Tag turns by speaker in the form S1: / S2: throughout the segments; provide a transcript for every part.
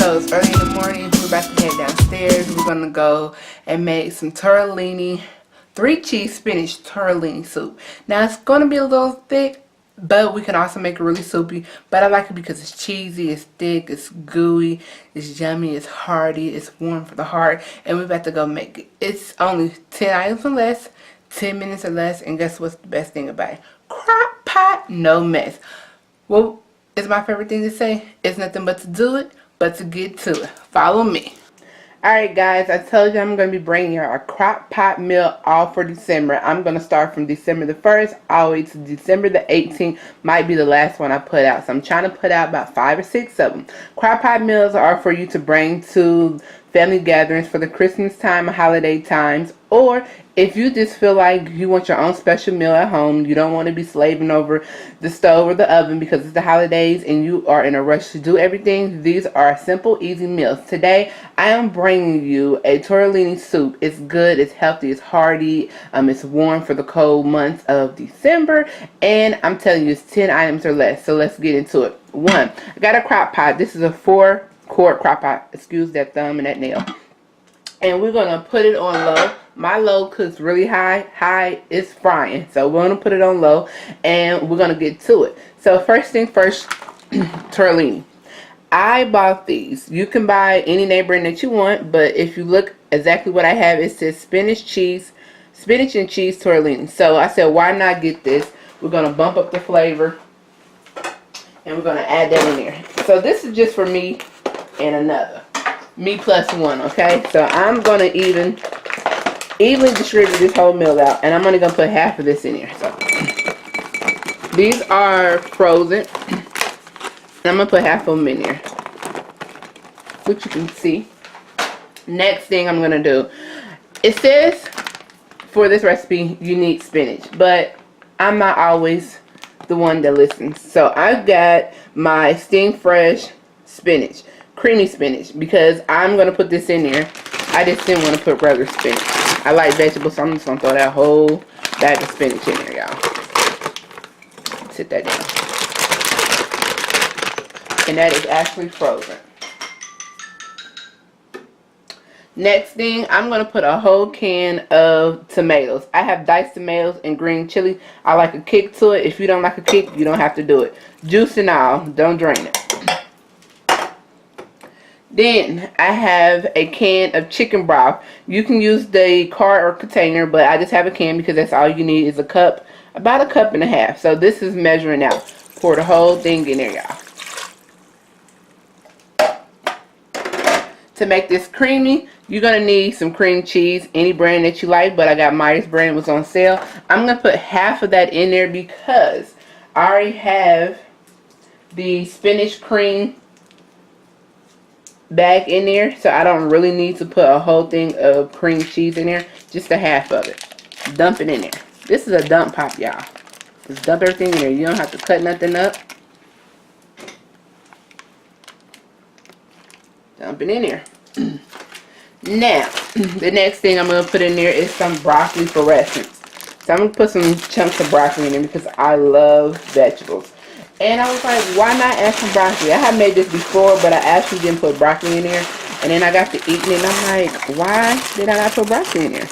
S1: So it's early in the morning. We're about to head downstairs. We're going to go and make some tortellini, 3-cheese spinach tortellini soup. Now it's going to be a little thick, but we can also make it really soupy. But I like it because it's cheesy, it's thick, it's gooey, it's yummy, it's hearty, it's warm for the heart. And we're about to go make it. It's only 10 items or less, 10 minutes or less. And guess what's the best thing about it? Crock pot, no mess. Well, it's my favorite thing to say. It's nothing but to do it, but to get to it. Follow me. Alright guys, I told you I'm going to be bringing you our crock pot meal all for December. I'm going to start from December the 1st all the way to December the 18th. Might be the last one I put out. So I'm trying to put out about 5 or 6 of them. Crock pot meals are for you to bring to family gatherings for the Christmas time, holiday times, or if you just feel like you want your own special meal at home, you don't want to be slaving over the stove or the oven because it's the holidays and you are in a rush to do everything, these are simple, easy meals. Today, I am bringing you a tortellini soup. It's good, it's healthy, it's hearty, it's warm for the cold months of December, and I'm telling you, it's 10 items or less, so let's get into it. 1, I got a crock pot. This is a 4-quart crock pot. Excuse that thumb and that nail. And we're going to put it on low. My low cooks really high. High is frying. So we're going to put it on low. And we're going to get to it. So first thing first, tortellini. I bought these. You can buy any name brand that you want. But if you look exactly what I have, it says spinach and cheese tortellini. So I said, why not get this? We're going to bump up the flavor. And we're going to add that in there. So this is just for me and another. Me plus one, okay? So I'm going to evenly distribute this whole meal out. And I'm only going to put half of this in here. So these are frozen. And I'm going to put half of them in here, which you can see. Next thing I'm going to do. It says for this recipe you need spinach. But I'm not always the one that listens. So I've got my steamed fresh spinach. Creamy spinach, because I'm going to put this in there. I just didn't want to put regular spinach. I like vegetables, so I'm just going to throw that whole bag of spinach in there, y'all. Sit that down. And that is actually frozen. Next thing, I'm going to put a whole can of tomatoes. I have diced tomatoes and green chili. I like a kick to it. If you don't like a kick, you don't have to do it. Juice and all. Don't drain it. Then I have a can of chicken broth. You can use the cart or container, but I just have a can because that's all you need is a cup, about a cup and a half. So this is measuring out. Pour the whole thing in there, y'all. To make this creamy, you're going to need some cream cheese, any brand that you like, but I got Myers brand, was on sale. I'm going to put half of that in there because I already have the spinach cream bag in there, so I don't really need to put a whole thing of cream cheese in there, just a half of it. Dump it in there. This is a dump pop, y'all. Just dump everything in there. You don't have to cut nothing up. Dump it in there. Now, the next thing I'm going to put in there is some broccoli fluorescence. So I'm going to put some chunks of broccoli in there because I love vegetables. And I was like, why not add some broccoli? I have made this before, but I actually didn't put broccoli in there. And then I got to eating it, and I'm like, why did I not put broccoli in there?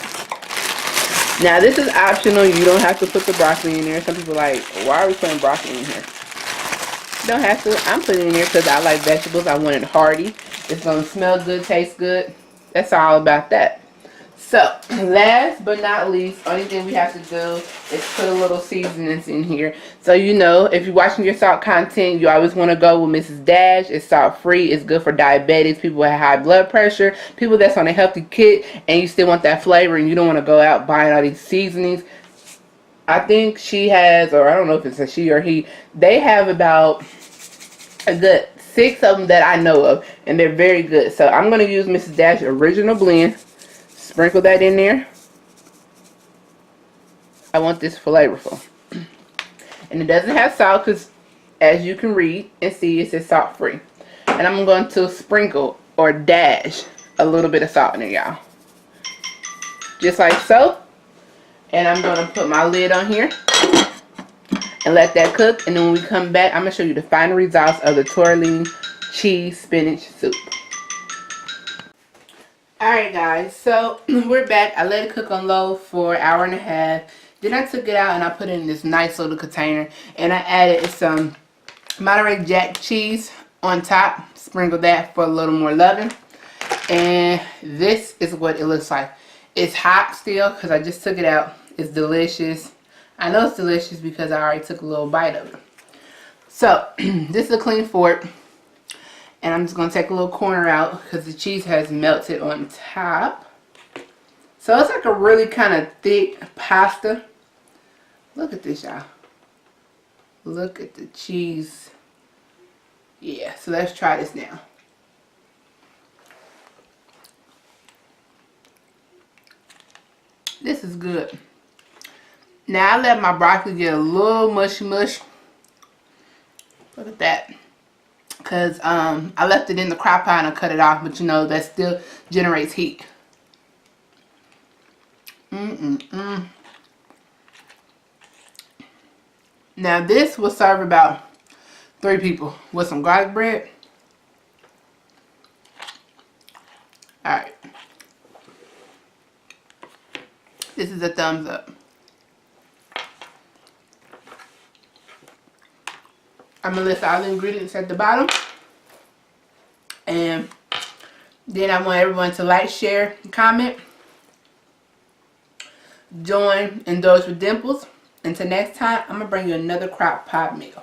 S1: Now, this is optional. You don't have to put the broccoli in there. Some people are like, why are we putting broccoli in here? You don't have to. I'm putting it in there because I like vegetables. I want it hearty. It's going to smell good, taste good. That's all about that. So, last but not least, only thing we have to do is put a little seasonings in here. So, you know, if you're watching your salt content, you always want to go with Mrs. Dash. It's salt free. It's good for diabetics, people with high blood pressure, people that's on a healthy kit, and you still want that flavor and you don't want to go out buying all these seasonings. I think she has, or I don't know if it's a she or he, they have about a good 6 of them that I know of, and they're very good. So, I'm going to use Mrs. Dash Original Blend. Sprinkle that in there. I want this flavorful. And it doesn't have salt because, as you can read and see, it says salt free. And I'm going to sprinkle or dash a little bit of salt in there, y'all. Just like so. And I'm going to put my lid on here and let that cook. And then when we come back, I'm going to show you the final results of the tortellini cheese spinach soup. Alright guys, so we're back. I let it cook on low for an hour and a half. Then I took it out and I put it in this nice little container. And I added some Monterey Jack cheese on top. Sprinkled that for a little more loving. And this is what it looks like. It's hot still because I just took it out. It's delicious. I know it's delicious because I already took a little bite of it. So, this is a clean fork. And I'm just going to take a little corner out because the cheese has melted on top. So it's like a really kind of thick pasta. Look at this, y'all. Look at the cheese. Yeah, so let's try this now. This is good. Now I let my broccoli get a little mushy mush. Look at that. Because I left it in the crock pot and I cut it off. But you know, that still generates heat. Now this will serve about 3 people with some garlic bread. Alright. This is a thumbs up. I'm going to list all the ingredients at the bottom. And then I want everyone to like, share, and comment. Join Indulge with Dimples. Until next time, I'm going to bring you another crock pot meal.